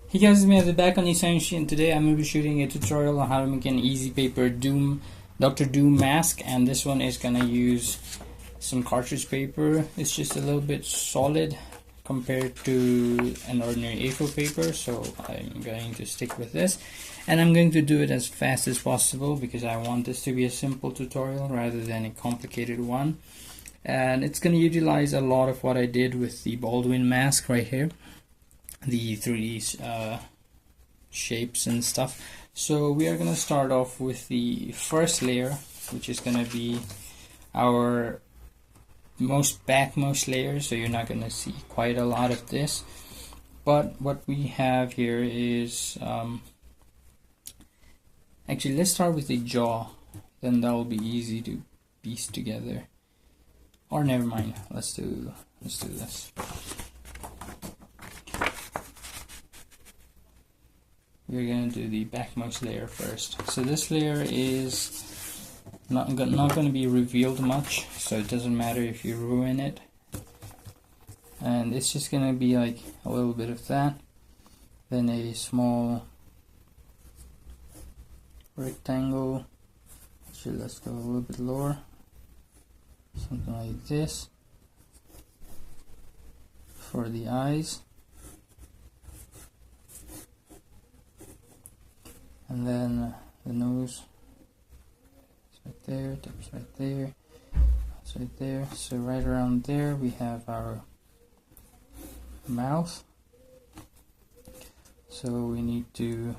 Hey guys, it's me at the back on Essential, and today I'm going to be shooting a tutorial on how to make an easy paper Doctor Doom mask, and this one is going to use some cartridge paper. It's just a little bit solid compared to an ordinary A4 paper, so I'm going to stick with this, and I'm going to do it as fast as possible because I want this to be a simple tutorial rather than a complicated one. And it's going to utilize a lot of what I did with the Baldwin mask right here, the 3D shapes and stuff. So we are going to start off with the first layer, which is going to be our backmost layer, so you're not going to see quite a lot of this. But what we have here is actually, let's start with the jaw, then that will be easy to piece together. Or never mind, let's do this. We're going to do the backmost layer first. So this layer is not going to be revealed much, so it doesn't matter if you ruin it. And it's just going to be like a little bit of that, then a small rectangle. Actually, let's go a little bit lower, something like this for the eyes. And then the nose is right there, tips right there, it's right there. So right around there we have our mouth. So we need to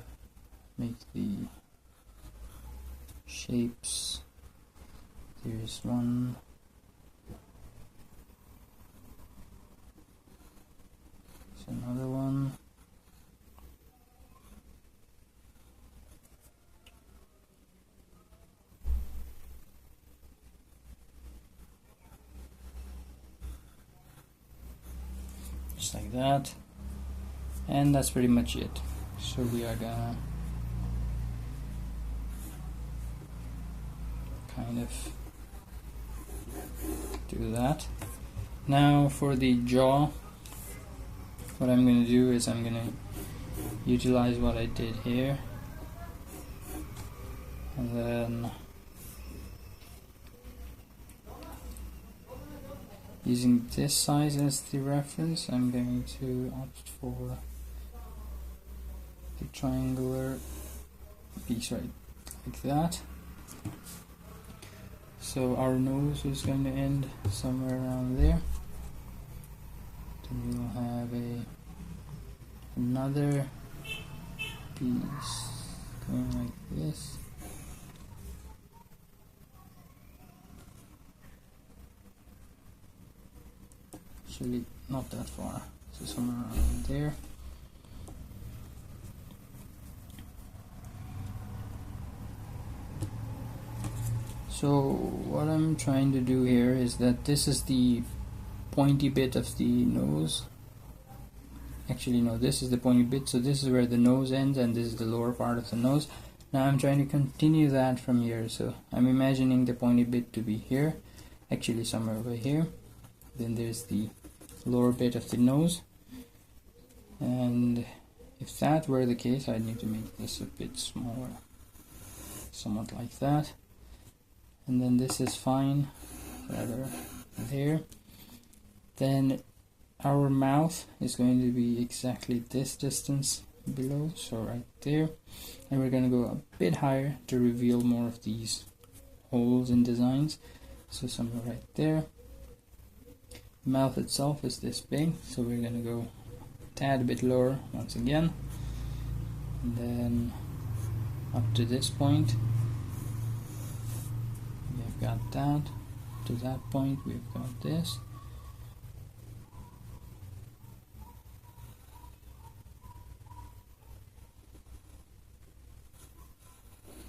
make the shapes. There's one. There's another one. Just like that, and that's pretty much it. So we are gonna kind of do that. Now for the jaw, what I'm gonna do is I'm gonna utilize what I did here, and then using this size as the reference, I'm going to opt for the triangular piece right like that. So our nose is going to end somewhere around there. Then we'll have another piece going like this. Actually, not that far, so somewhere around there. So what I'm trying to do here is that this is the pointy bit of the nose. Actually no, this is the pointy bit, so this is where the nose ends and this is the lower part of the nose. Now I'm trying to continue that from here, so I'm imagining the pointy bit to be here, actually somewhere over here. Then there's the lower bit of the nose, and if that were the case, I'd need to make this a bit smaller, somewhat like that. And then this is fine, rather there. Then our mouth is going to be exactly this distance below, so right there. And we're going to go a bit higher to reveal more of these holes in designs, so somewhere right there. Mouth itself is this big, so we're going to go a tad bit lower once again, and then up to this point we've got that. To that point we've got this.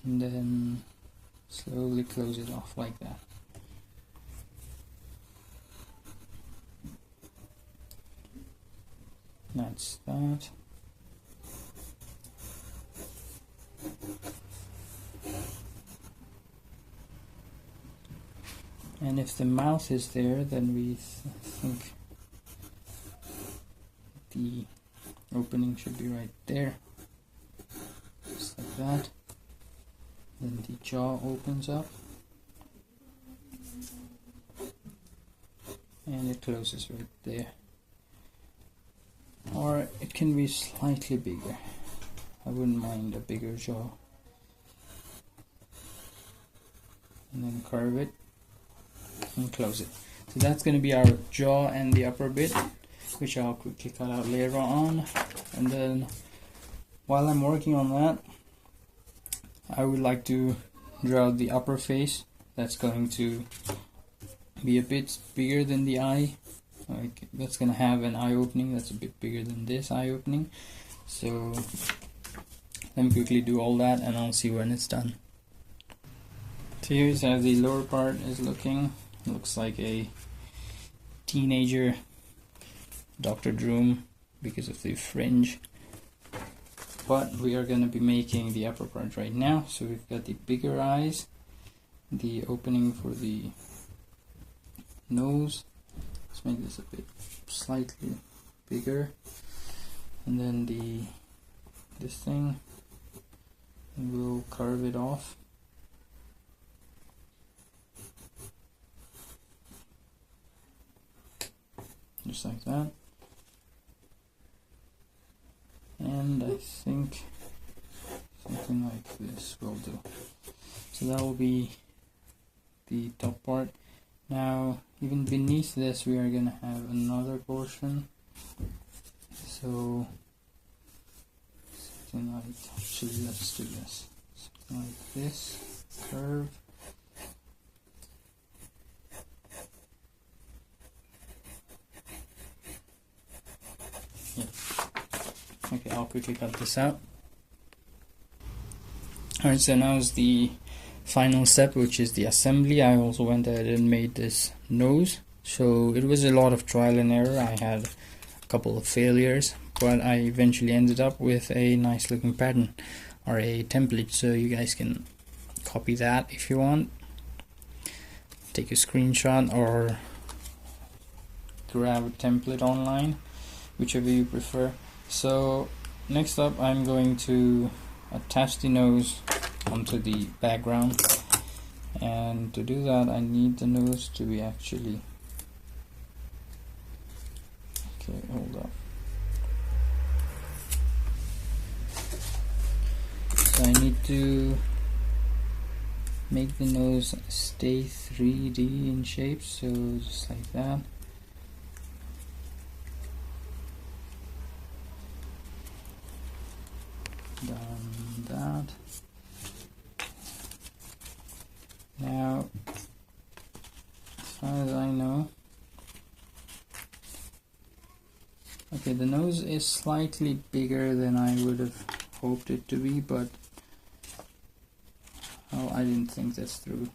And then slowly close it off like that. That's that. And if the mouth is there, then we think the opening should be right there, just like that. Then the jaw opens up and it closes right there. Or it can be slightly bigger. I wouldn't mind a bigger jaw. And then curve it and close it. So that's going to be our jaw and the upper bit, which I'll quickly cut out later on. And then while I'm working on that, I would like to draw out the upper face. That's going to be a bit bigger than the eye. Like, that's going to have an eye opening that's a bit bigger than this eye opening. So let me quickly do all that and I'll see when it's done. So here's how the lower part is looking. It looks like a teenager Dr. Droom because of the fringe. But we are going to be making the upper part right now. So we've got the bigger eyes, the opening for the nose. Let's make this a bit slightly bigger. And then this thing, and we'll carve it off. Just like that. And I think something like this will do. So that will be the top part. Now, even beneath this, we are gonna have another portion. So something like, actually, let's do this. Something like this, curve. Okay, I'll quickly cut this out. Alright, so now is the final step, which is the assembly. I also went ahead and made this nose. So it was a lot of trial and error. I had a couple of failures, but I eventually ended up with a nice looking pattern or a template. So you guys can copy that if you want. Take a screenshot or grab a template online, whichever you prefer. So next up, I'm going to attach the nose onto the background, and to do that I need the nose to be actually, okay, hold up. So I need to make the nose stay 3D in shape, so just like that. Done that. Now, as far as I know, okay, the nose is slightly bigger than I would have hoped it to be, but oh, I didn't think this through.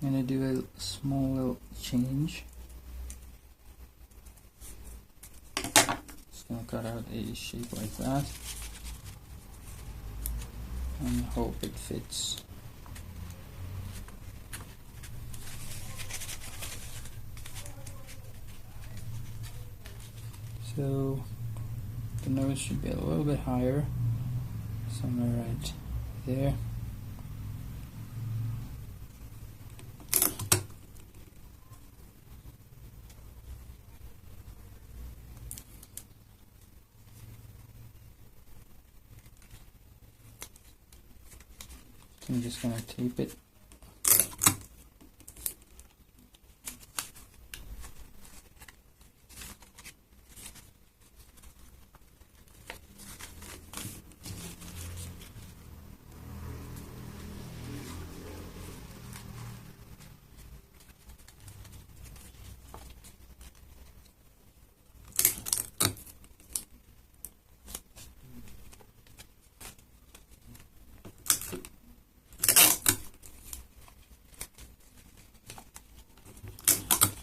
I'm gonna do a small little change. Just gonna cut out a shape like that and hope it fits. So the nose should be a little bit higher, somewhere right there. I'm just going to tape it.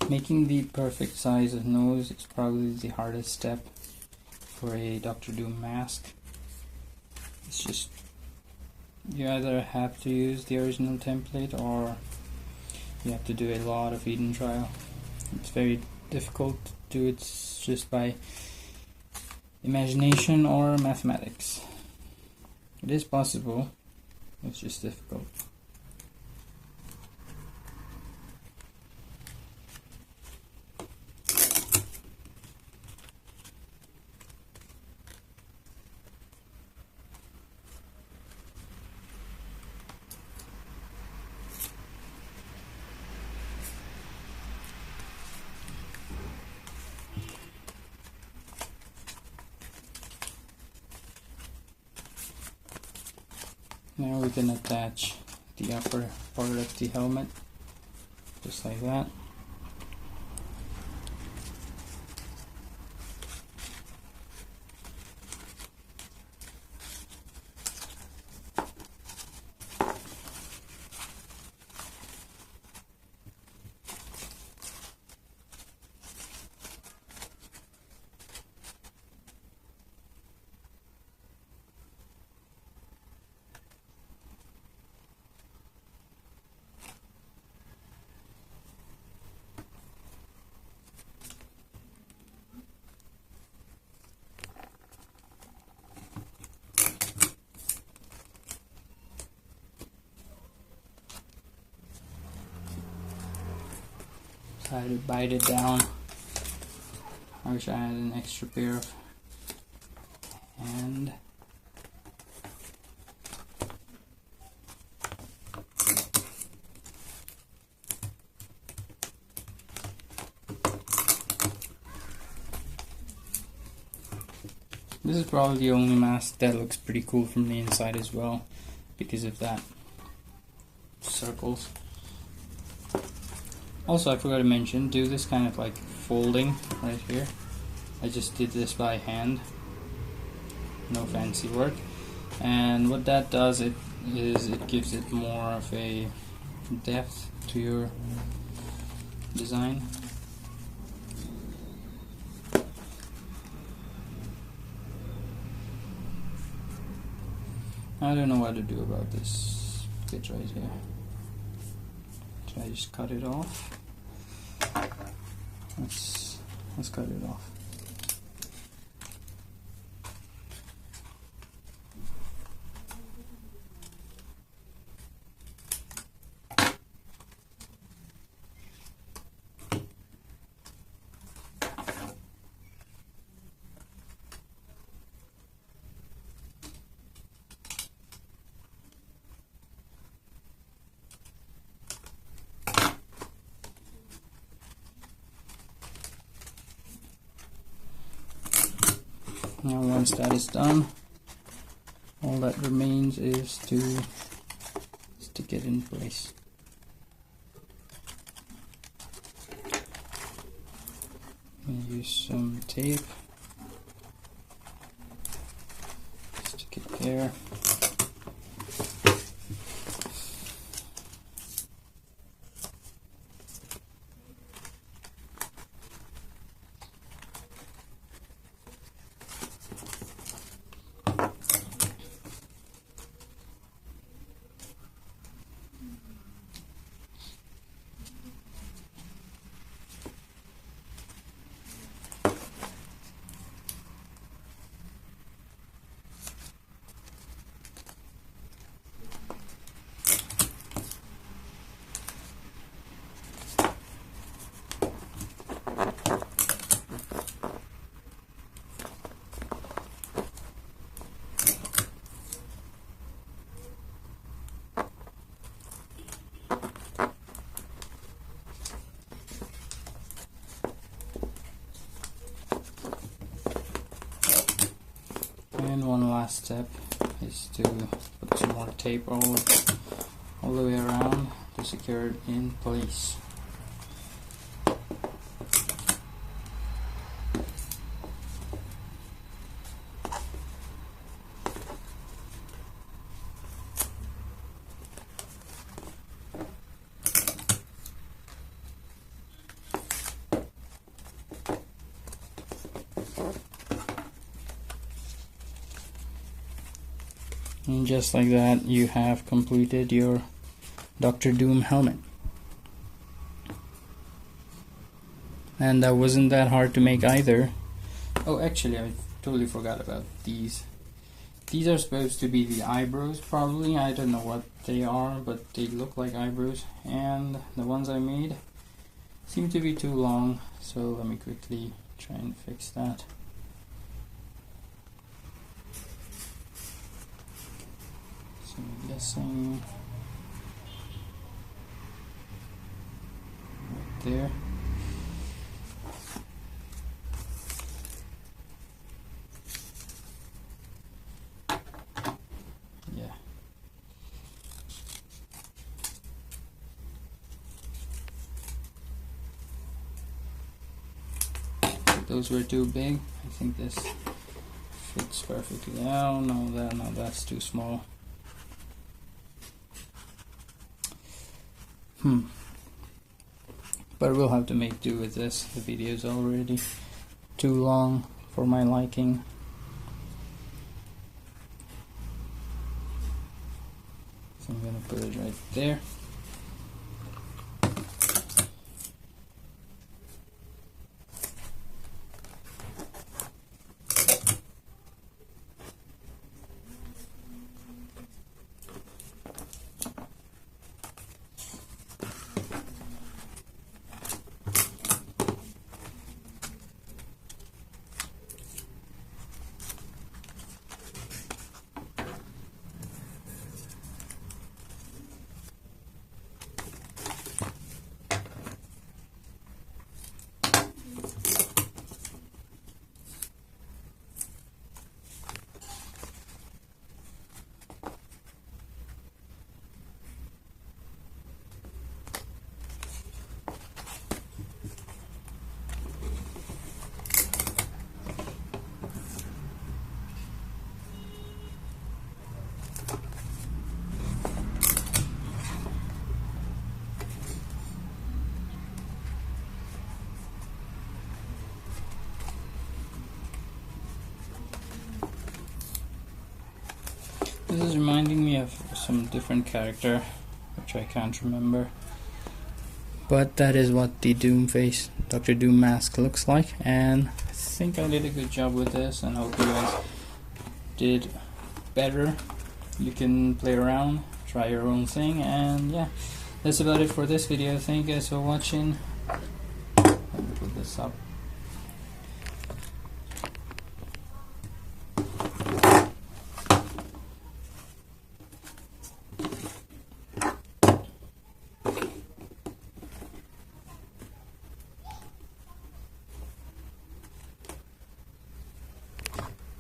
Making the perfect size of nose is probably the hardest step for a Doctor Doom mask. It's just, you either have to use the original template or you have to do a lot of feed and trial. It's very difficult to do it just by imagination or mathematics. It is possible, it's just difficult. Now we can attach the upper part of the helmet, just like that. Try to bite it down. I wish I had an extra pair of hand. This is probably the only mask that looks pretty cool from the inside as well, because of that circles. Also, I forgot to mention, do this kind of like folding right here. I just did this by hand, no fancy work. And what that does is it gives it more of a depth to your design. I don't know what to do about this bit right here. Should I just cut it off? Let's cut it off. Now once that is done, all that remains is to stick it in place. I'm gonna use some tape, stick it there. And one last step is to put some more tape all the way around to secure it in place. And just like that, you have completed your Doctor Doom helmet. And that wasn't that hard to make either. Oh, actually, I totally forgot about these. These are supposed to be the eyebrows, probably. I don't know what they are, but they look like eyebrows. And the ones I made seem to be too long, so let me quickly try and fix that. So I'm guessing right there. Yeah. Those were too big. I think this fits perfectly. Oh no, that's too small. But we'll have to make do with this. The video is already too long for my liking. So I'm gonna put it right there. This is reminding me of some different character, which I can't remember. But that is what the Doom face, Dr. Doom mask looks like. And I think I did a good job with this, and hope you guys did better. You can play around, try your own thing, and yeah, that's about it for this video. Thank you guys for watching. Let me put this up.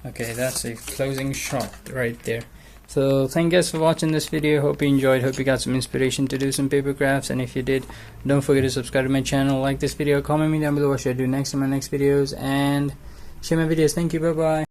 Okay, that's a closing shot right there. So thank you guys for watching this video. Hope you enjoyed. Hope you got some inspiration to do some paper crafts. And if you did, don't forget to subscribe to my channel, like this video, comment me down below what should I do next in my next videos, and share my videos. Thank you. Bye bye.